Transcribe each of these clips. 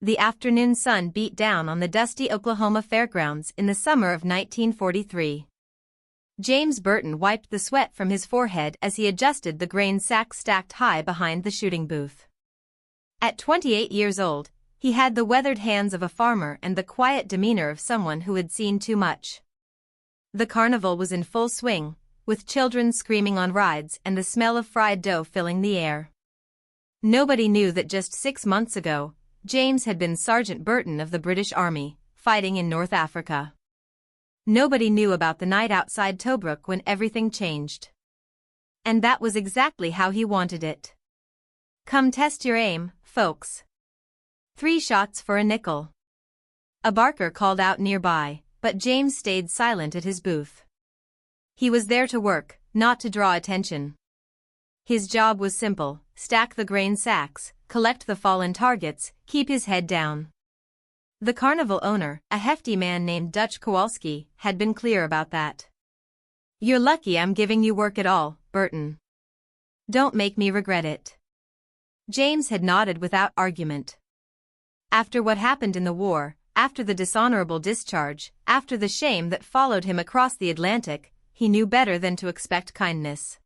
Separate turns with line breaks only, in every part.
The afternoon sun beat down on the dusty Oklahoma fairgrounds in the summer of 1943. James Burton wiped the sweat from his forehead as he adjusted the grain sack stacked high behind the shooting booth. At 28 years old, he had the weathered hands of a farmer and the quiet demeanor of someone who had seen too much. The carnival was in full swing, with children screaming on rides and the smell of fried dough filling the air. Nobody knew that just 6 months ago, James had been Sergeant Burton of the British Army, fighting in North Africa. Nobody knew about the night outside Tobruk when everything changed. And that was exactly how he wanted it. "Come test your aim, folks. 3 shots for a nickel." A barker called out nearby, but James stayed silent at his booth. He was there to work, not to draw attention. His job was simple: stack the grain sacks, collect the fallen targets, keep his head down. The carnival owner, a hefty man named Dutch Kowalski, had been clear about that. "You're lucky I'm giving you work at all, Burton. Don't make me regret it." James had nodded without argument. After what happened in the war, after the dishonorable discharge, after the shame that followed him across the Atlantic, he knew better than to expect kindness.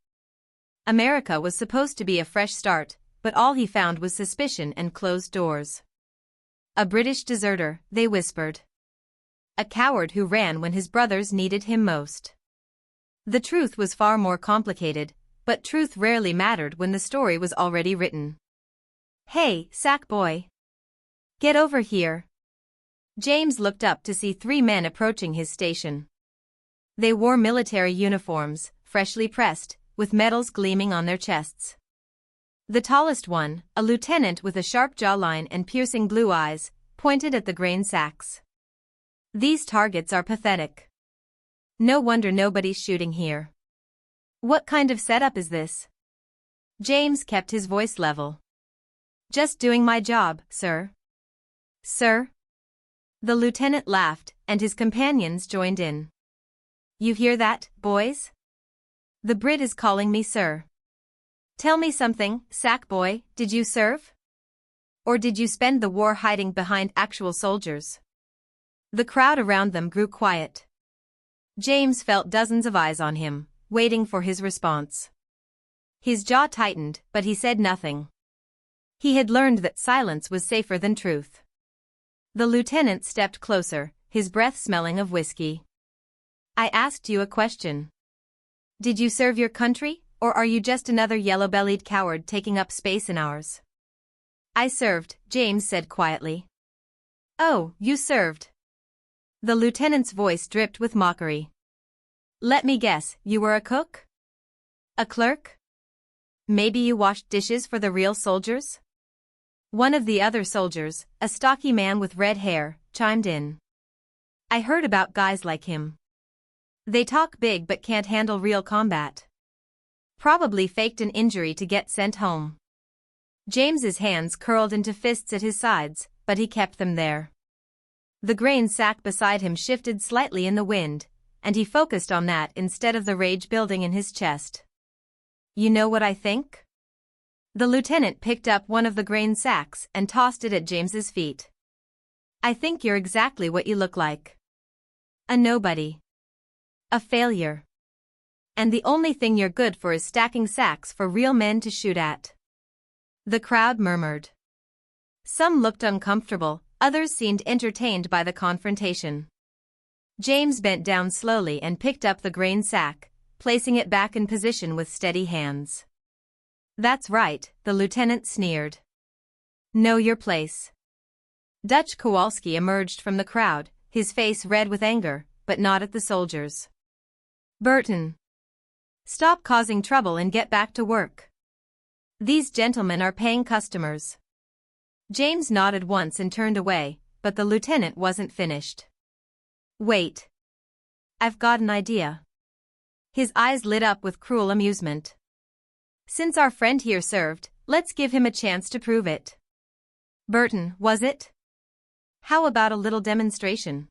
America was supposed to be a fresh start, but all he found was suspicion and closed doors. A British deserter, they whispered. A coward who ran when his brothers needed him most. The truth was far more complicated, but truth rarely mattered when the story was already written. "Hey, sack boy. Get over here." James looked up to see 3 men approaching his station. They wore military uniforms, freshly pressed, with medals gleaming on their chests. The tallest one, a lieutenant with a sharp jawline and piercing blue eyes, pointed at the grain sacks. "These targets are pathetic. No wonder nobody's shooting here. What kind of setup is this?" James kept his voice level. "Just doing my job, sir." "Sir?" The lieutenant laughed, and his companions joined in. "You hear that, boys? The Brit is calling me sir. Tell me something, sack boy, did you serve? Or did you spend the war hiding behind actual soldiers?" The crowd around them grew quiet. James felt dozens of eyes on him, waiting for his response. His jaw tightened, but he said nothing. He had learned that silence was safer than truth. The lieutenant stepped closer, his breath smelling of whiskey. "I asked you a question. Did you serve your country, or are you just another yellow-bellied coward taking up space in ours?" "I served," James said quietly. "Oh, you served." The lieutenant's voice dripped with mockery. "Let me guess, you were a cook? A clerk? Maybe you washed dishes for the real soldiers?" One of the other soldiers, a stocky man with red hair, chimed in. "I heard about guys like him. They talk big but can't handle real combat. Probably faked an injury to get sent home." James's hands curled into fists at his sides, but he kept them there. The grain sack beside him shifted slightly in the wind, and he focused on that instead of the rage building in his chest. "You know what I think?" The lieutenant picked up one of the grain sacks and tossed it at James's feet. "I think you're exactly what you look like. A nobody. A failure. And the only thing you're good for is stacking sacks for real men to shoot at." The crowd murmured. Some looked uncomfortable, others seemed entertained by the confrontation. James bent down slowly and picked up the grain sack, placing it back in position with steady hands. "That's right," the lieutenant sneered. "Know your place." Dutch Kowalski emerged from the crowd, his face red with anger, but not at the soldiers. "Burton. Stop causing trouble and get back to work. These gentlemen are paying customers." James nodded once and turned away, but the lieutenant wasn't finished. "Wait. I've got an idea." His eyes lit up with cruel amusement. "Since our friend here served, let's give him a chance to prove it." "Burton, was it? How about a little demonstration?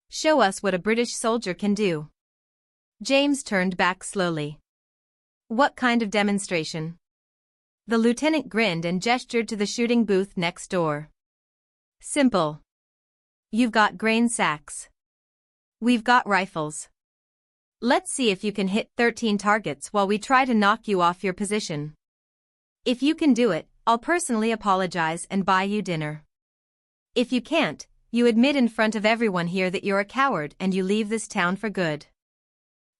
Show us what a British soldier can do." James turned back slowly. "What kind of demonstration?" The lieutenant grinned and gestured to the shooting booth next door. Simple. You've got grain sacks. We've got rifles. Let's see if you can hit 13 targets while we try to knock you off your position. If you can do it, I'll personally apologize and buy you dinner. If you can't, you admit in front of everyone here that you're a coward and you leave this town for good."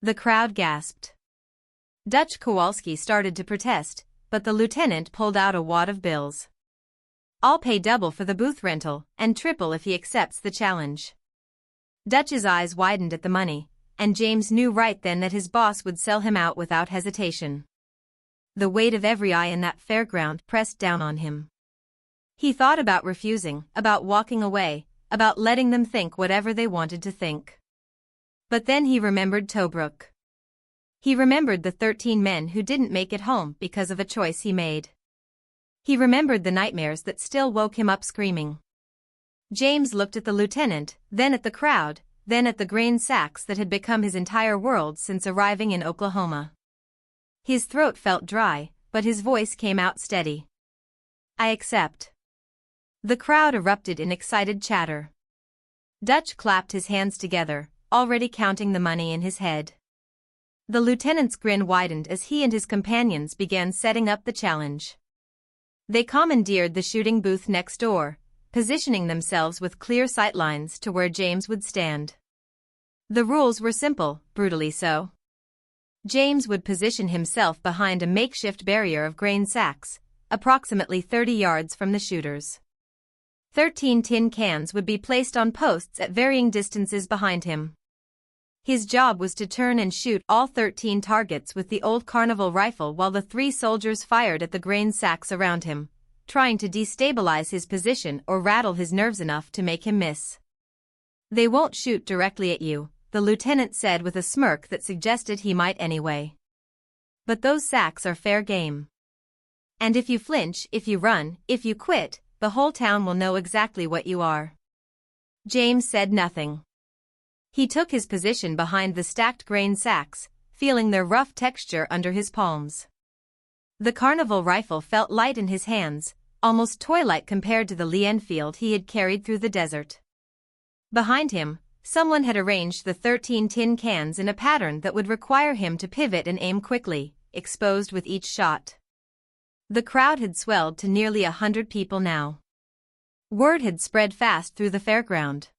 The crowd gasped. Dutch Kowalski started to protest, but the lieutenant pulled out a wad of bills. "I'll pay double for the booth rental, and triple if he accepts the challenge." Dutch's eyes widened at the money, and James knew right then that his boss would sell him out without hesitation. The weight of every eye in that fairground pressed down on him. He thought about refusing, about walking away, about letting them think whatever they wanted to think. But then he remembered Tobruk. He remembered the 13 men who didn't make it home because of a choice he made. He remembered the nightmares that still woke him up screaming. James looked at the lieutenant, then at the crowd, then at the grain sacks that had become his entire world since arriving in Oklahoma. His throat felt dry, but his voice came out steady. "I accept." The crowd erupted in excited chatter. Dutch clapped his hands together, already counting the money in his head. The lieutenant's grin widened as he and his companions began setting up the challenge. They commandeered the shooting booth next door, positioning themselves with clear sightlines to where James would stand. The rules were simple, brutally so. James would position himself behind a makeshift barrier of grain sacks, approximately 30 yards from the shooters. 13 tin cans would be placed on posts at varying distances behind him. His job was to turn and shoot all 13 targets with the old carnival rifle while the 3 soldiers fired at the grain sacks around him, trying to destabilize his position or rattle his nerves enough to make him miss. "They won't shoot directly at you," the lieutenant said with a smirk that suggested he might anyway. "But those sacks are fair game. And if you flinch, if you run, if you quit, the whole town will know exactly what you are." James said nothing. He took his position behind the stacked grain sacks, feeling their rough texture under his palms. The carnival rifle felt light in his hands, almost toy-like compared to the Lee Enfield he had carried through the desert. Behind him, someone had arranged the 13 tin cans in a pattern that would require him to pivot and aim quickly, exposed with each shot. The crowd had swelled to nearly 100 people now. Word had spread fast through the fairground.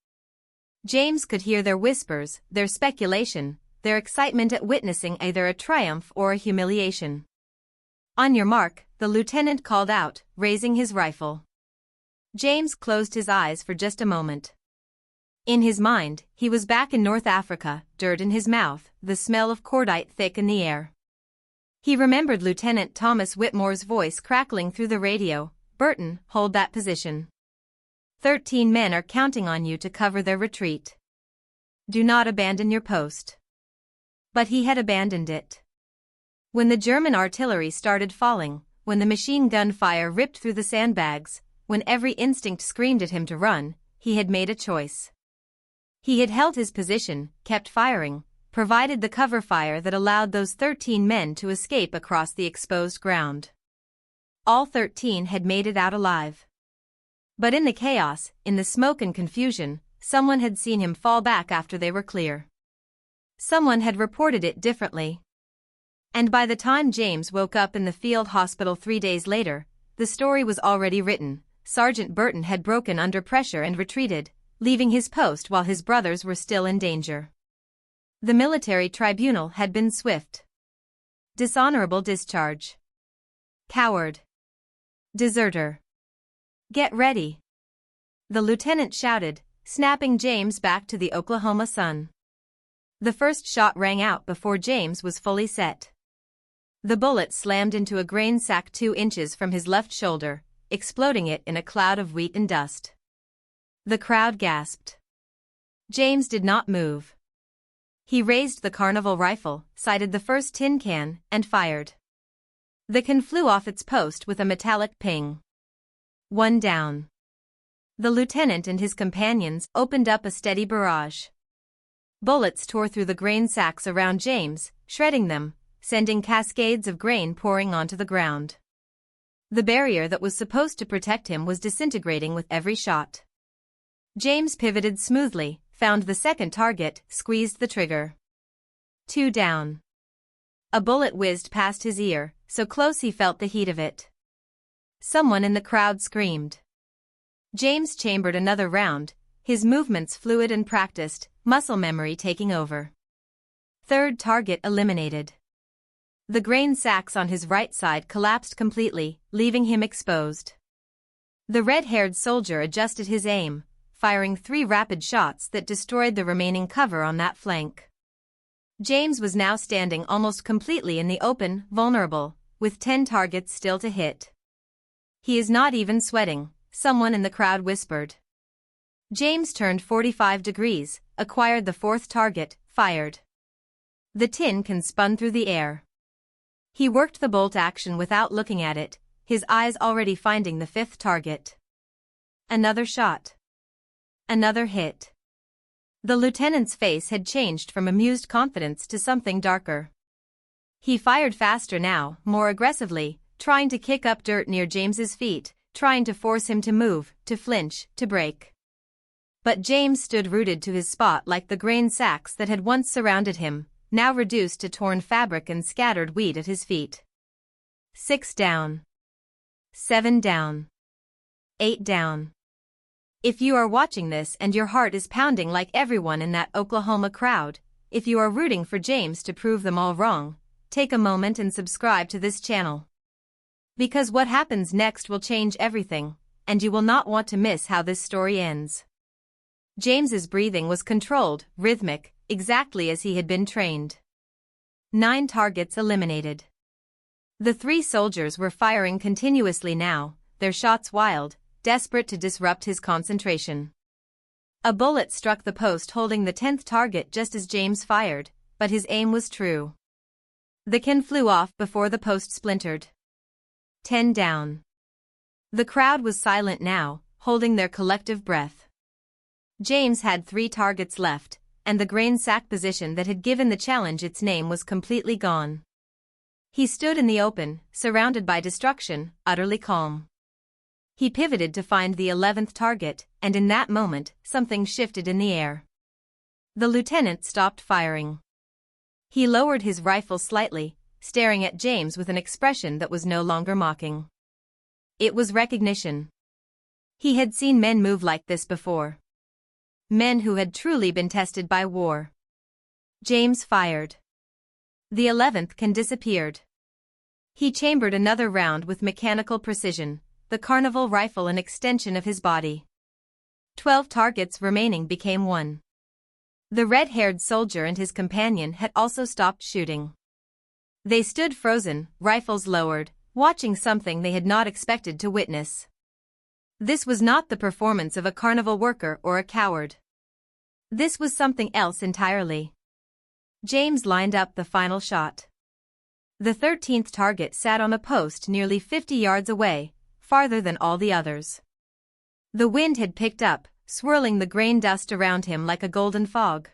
James could hear their whispers, their speculation, their excitement at witnessing either a triumph or a humiliation. "On your mark," the lieutenant called out, raising his rifle. James closed his eyes for just a moment. In his mind, he was back in North Africa, dirt in his mouth, the smell of cordite thick in the air. He remembered Lieutenant Thomas Whitmore's voice crackling through the radio, "Burton, hold that position. 13 men are counting on you to cover their retreat. Do not abandon your post." But he had abandoned it. When the German artillery started falling, when the machine gun fire ripped through the sandbags, when every instinct screamed at him to run, he had made a choice. He had held his position, kept firing, provided the cover fire that allowed those 13 men to escape across the exposed ground. All 13 had made it out alive. But in the chaos, in the smoke and confusion, someone had seen him fall back after they were clear. Someone had reported it differently. And by the time James woke up in the field hospital 3 days later, the story was already written. Sergeant Burton had broken under pressure and retreated, leaving his post while his brothers were still in danger. The military tribunal had been swift. Dishonorable discharge. Coward. Deserter. Get ready. The lieutenant shouted, snapping James back to the Oklahoma sun. The first shot rang out before James was fully set. The bullet slammed into a grain sack 2 inches from his left shoulder, exploding it in a cloud of wheat and dust. The crowd gasped. James did not move. He raised the carnival rifle, sighted the first tin can, and fired. The can flew off its post with a metallic ping. 1 down. The lieutenant and his companions opened up a steady barrage. Bullets tore through the grain sacks around James, shredding them, sending cascades of grain pouring onto the ground. The barrier that was supposed to protect him was disintegrating with every shot. James pivoted smoothly, found the second target, squeezed the trigger. 2 down. A bullet whizzed past his ear, so close he felt the heat of it. Someone in the crowd screamed. James chambered another round, his movements fluid and practiced, muscle memory taking over. Third target eliminated. The grain sacks on his right side collapsed completely, leaving him exposed. The red-haired soldier adjusted his aim, firing 3 rapid shots that destroyed the remaining cover on that flank. James was now standing almost completely in the open, vulnerable, with 10 targets still to hit. "He is not even sweating," someone in the crowd whispered. James turned 45 degrees, acquired the 4th target, fired. The tin can spun through the air. He worked the bolt action without looking at it, his eyes already finding the 5th target. Another shot. Another hit. The lieutenant's face had changed from amused confidence to something darker. He fired faster now, more aggressively, trying to kick up dirt near James's feet, trying to force him to move, to flinch, to break. But James stood rooted to his spot like the grain sacks that had once surrounded him, now reduced to torn fabric and scattered weed at his feet. 6 down. 7 down. 8 down. If you are watching this and your heart is pounding like everyone in that Oklahoma crowd, if you are rooting for James to prove them all wrong, take a moment and subscribe to this channel. Because what happens next will change everything, and you will not want to miss how this story ends. James's breathing was controlled, rhythmic, exactly as he had been trained. 9 targets eliminated. The 3 soldiers were firing continuously now, their shots wild, desperate to disrupt his concentration. A bullet struck the post holding the 10th target just as James fired, but his aim was true. The can flew off before the post splintered. 10 down. The crowd was silent now, holding their collective breath. James had 3 targets left, and the grain sack position that had given the challenge its name was completely gone. He stood in the open, surrounded by destruction, utterly calm. He pivoted to find the 11th target, and in that moment, something shifted in the air. The lieutenant stopped firing. He lowered his rifle slightly, staring at James with an expression that was no longer mocking. It was recognition. He had seen men move like this before. Men who had truly been tested by war. James fired. The 11th can disappeared. He chambered another round with mechanical precision, the carnival rifle an extension of his body. 12 targets remaining became 1. The red-haired soldier and his companion had also stopped shooting. They stood frozen, rifles lowered, watching something they had not expected to witness. This was not the performance of a carnival worker or a coward. This was something else entirely. James lined up the final shot. The 13th target sat on a post nearly 50 yards away, farther than all the others. The wind had picked up, swirling the grain dust around him like a golden fog.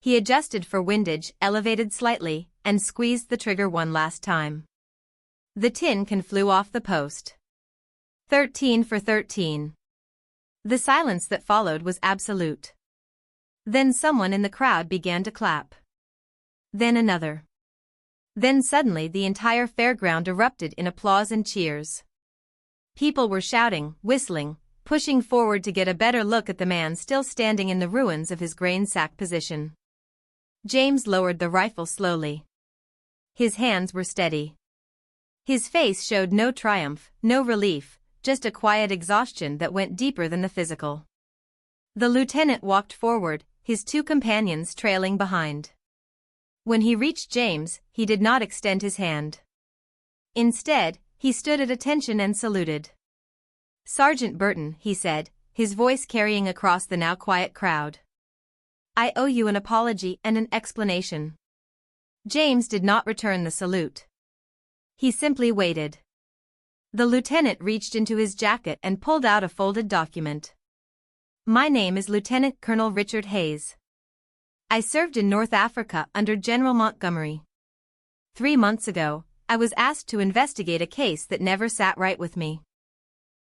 He adjusted for windage, elevated slightly, and squeezed the trigger one last time. The tin can flew off the post. 13 for 13. The silence that followed was absolute. Then someone in the crowd began to clap. Then another. Then suddenly the entire fairground erupted in applause and cheers. People were shouting, whistling, pushing forward to get a better look at the man still standing in the ruins of his grain sack position. James lowered the rifle slowly. His hands were steady. His face showed no triumph, no relief, just a quiet exhaustion that went deeper than the physical. The lieutenant walked forward, his 2 companions trailing behind. When he reached James, he did not extend his hand. Instead, he stood at attention and saluted. "Sergeant Burton," he said, his voice carrying across the now quiet crowd. "I owe you an apology and an explanation." James did not return the salute. He simply waited. The lieutenant reached into his jacket and pulled out a folded document. "My name is Lieutenant Colonel Richard Hayes. I served in North Africa under General Montgomery. 3 months ago, I was asked to investigate a case that never sat right with me.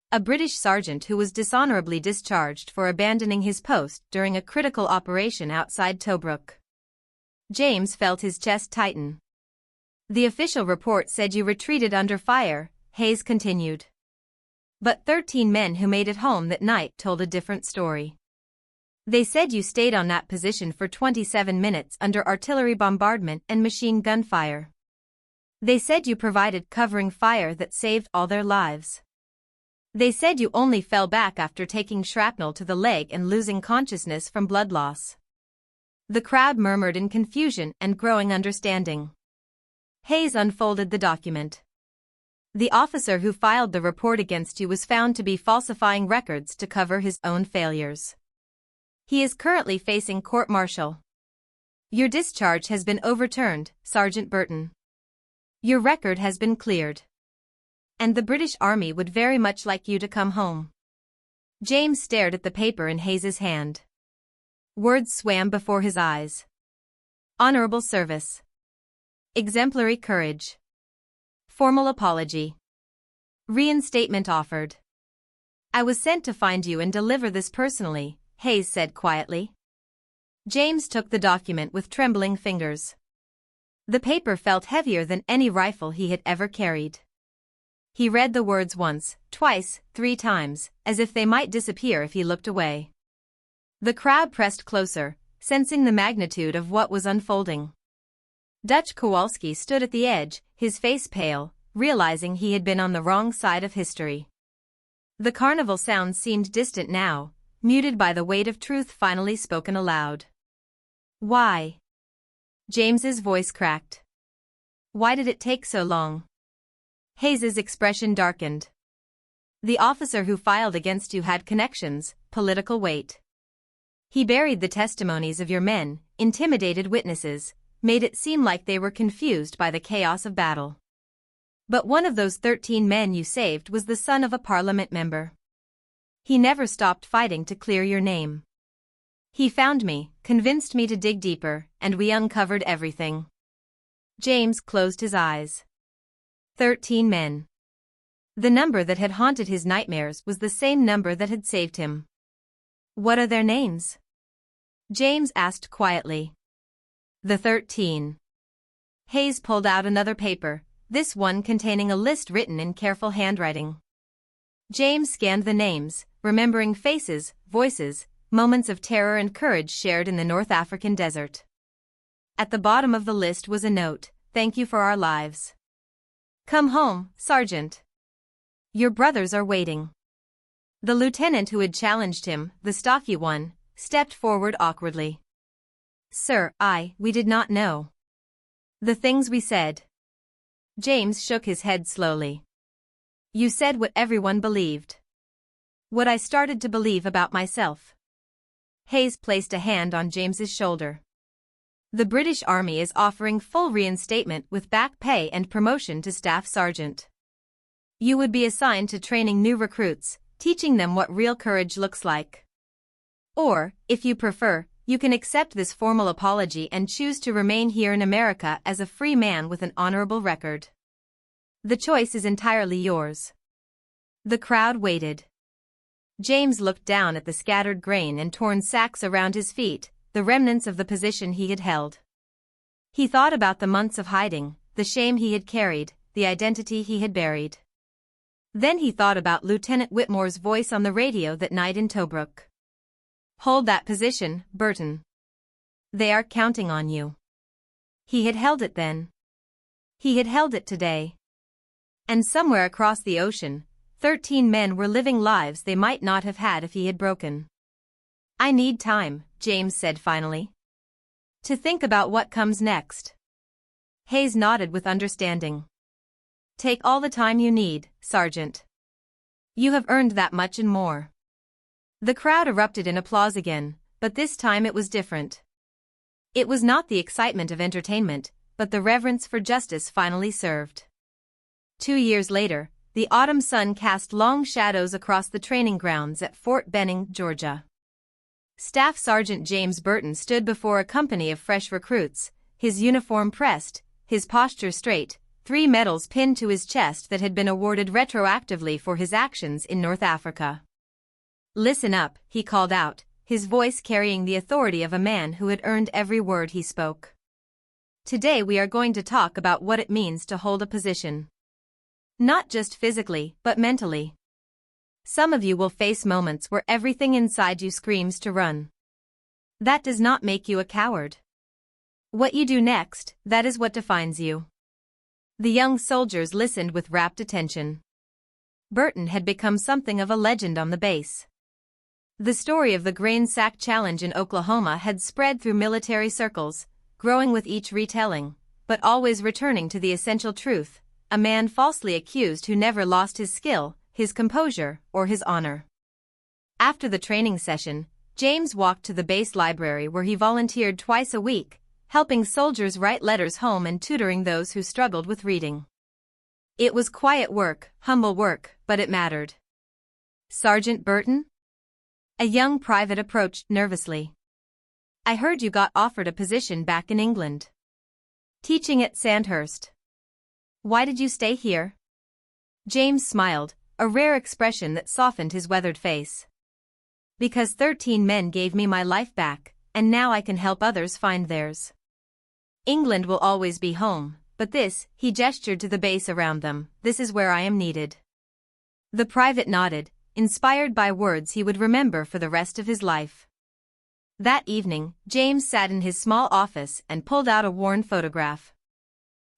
a British sergeant who was dishonorably discharged for abandoning his post during a critical operation outside Tobruk. James felt his chest tighten. The official report said you retreated under fire, Hayes continued. But 13 men who made it home that night told a different story. They said you stayed on that position for 27 minutes under artillery bombardment and machine gun fire. They said you provided covering fire that saved all their lives. They said you only fell back after taking shrapnel to the leg and losing consciousness from blood loss. The crowd murmured in confusion and growing understanding. Hayes unfolded the document. The officer who filed the report against you was found to be falsifying records to cover his own failures. He is currently facing court-martial. Your discharge has been overturned, Sergeant Burton. Your record has been cleared. And the British Army would very much like you to come home. James stared at the paper in Hayes's hand. Words swam before his eyes. Honorable service. Exemplary courage. Formal apology. Reinstatement offered. I was sent to find you and deliver this personally, Hayes said quietly. James took the document with trembling fingers. The paper felt heavier than any rifle he had ever carried. He read the words once, twice, 3 times, as if they might disappear if he looked away. The crowd pressed closer, sensing the magnitude of what was unfolding. Dutch Kowalski stood at the edge, his face pale, realizing he had been on the wrong side of history. The carnival sounds seemed distant now, muted by the weight of truth finally spoken aloud. Why? James's voice cracked. Why did it take so long? Hayes's expression darkened. The officer who filed against you had connections, political weight. He buried the testimonies of your men, intimidated witnesses, made it seem like they were confused by the chaos of battle. But one of those 13 men you saved was the son of a parliament member. He never stopped fighting to clear your name. He found me, convinced me to dig deeper, and we uncovered everything. James closed his eyes. 13 men. The number that had haunted his nightmares was the same number that had saved him. What are their names? James asked quietly. The 13. Hayes pulled out another paper, this one containing a list written in careful handwriting. James scanned the names, remembering faces, voices, moments of terror and courage shared in the North African desert. At the bottom of the list was a note, "Thank you for our lives. Come home, Sergeant. Your brothers are waiting." The lieutenant who had challenged him, the stocky one, stepped forward awkwardly. Sir, we did not know. The things we said. James shook his head slowly. You said what everyone believed. What I started to believe about myself. Hayes placed a hand on James's shoulder. The British Army is offering full reinstatement with back pay and promotion to staff sergeant. You would be assigned to training new recruits, teaching them what real courage looks like. Or, if you prefer, you can accept this formal apology and choose to remain here in America as a free man with an honorable record. The choice is entirely yours. The crowd waited. James looked down at the scattered grain and torn sacks around his feet, the remnants of the position he had held. He thought about the months of hiding, the shame he had carried, the identity he had buried. Then he thought about Lieutenant Whitmore's voice on the radio that night in Tobruk. Hold that position, Burton. They are counting on you. He had held it then. He had held it today. And somewhere across the ocean, 13 men were living lives they might not have had if he had broken. I need time, James said finally. To think about what comes next. Hayes nodded with understanding. Take all the time you need, Sergeant. You have earned that much and more. The crowd erupted in applause again, but this time it was different. It was not the excitement of entertainment, but the reverence for justice finally served. 2 years later, the autumn sun cast long shadows across the training grounds at Fort Benning, Georgia. Staff Sergeant James Burton stood before a company of fresh recruits, his uniform pressed, his posture straight, 3 medals pinned to his chest that had been awarded retroactively for his actions in North Africa. "Listen up," he called out, his voice carrying the authority of a man who had earned every word he spoke. "Today we are going to talk about what it means to hold a position. Not just physically, but mentally. Some of you will face moments where everything inside you screams to run. That does not make you a coward. What you do next, that is what defines you." The young soldiers listened with rapt attention. Burton had become something of a legend on the base. The story of the grain sack challenge in Oklahoma had spread through military circles, growing with each retelling, but always returning to the essential truth: a man falsely accused who never lost his skill, his composure, or his honor. After the training session, James walked to the base library where he volunteered twice a week, helping soldiers write letters home and tutoring those who struggled with reading. It was quiet work, humble work, but it mattered. "Sergeant Burton?" A young private approached nervously. "I heard you got offered a position back in England. Teaching at Sandhurst. Why did you stay here?" James smiled, a rare expression that softened his weathered face. "Because 13 men gave me my life back, and now I can help others find theirs. England will always be home, but this," he gestured to the base around them, "this is where I am needed." The private nodded, inspired by words he would remember for the rest of his life. That evening, James sat in his small office and pulled out a worn photograph.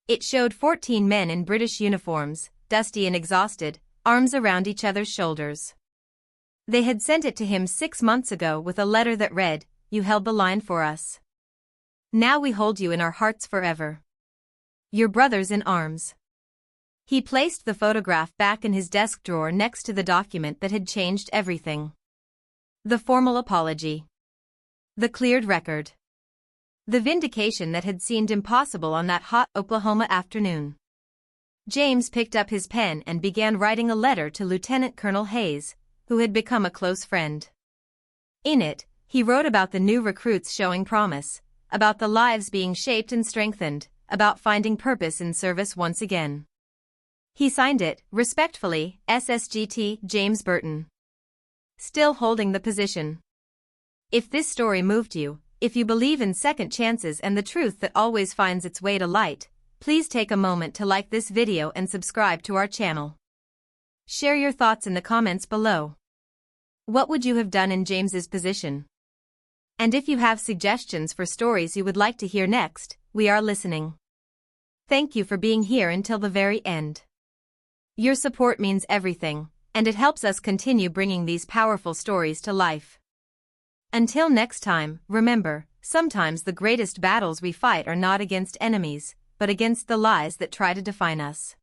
It showed 14 men in British uniforms, dusty and exhausted, arms around each other's shoulders. They had sent it to him 6 months ago with a letter that read, "You held the line for us. Now we hold you in our hearts forever. Your brothers in arms." He placed the photograph back in his desk drawer next to the document that had changed everything. The formal apology. The cleared record. The vindication that had seemed impossible on that hot Oklahoma afternoon. James picked up his pen and began writing a letter to Lieutenant Colonel Hayes, who had become a close friend. In it, he wrote about the new recruits showing promise, about the lives being shaped and strengthened, about finding purpose in service once again. He signed it, respectfully, SSGT James Burton. Still holding the position. If this story moved you, if you believe in second chances and the truth that always finds its way to light, please take a moment to like this video and subscribe to our channel. Share your thoughts in the comments below. What would you have done in James's position? And if you have suggestions for stories you would like to hear next, we are listening. Thank you for being here until the very end. Your support means everything, and it helps us continue bringing these powerful stories to life. Until next time, remember, sometimes the greatest battles we fight are not against enemies, but against the lies that try to define us.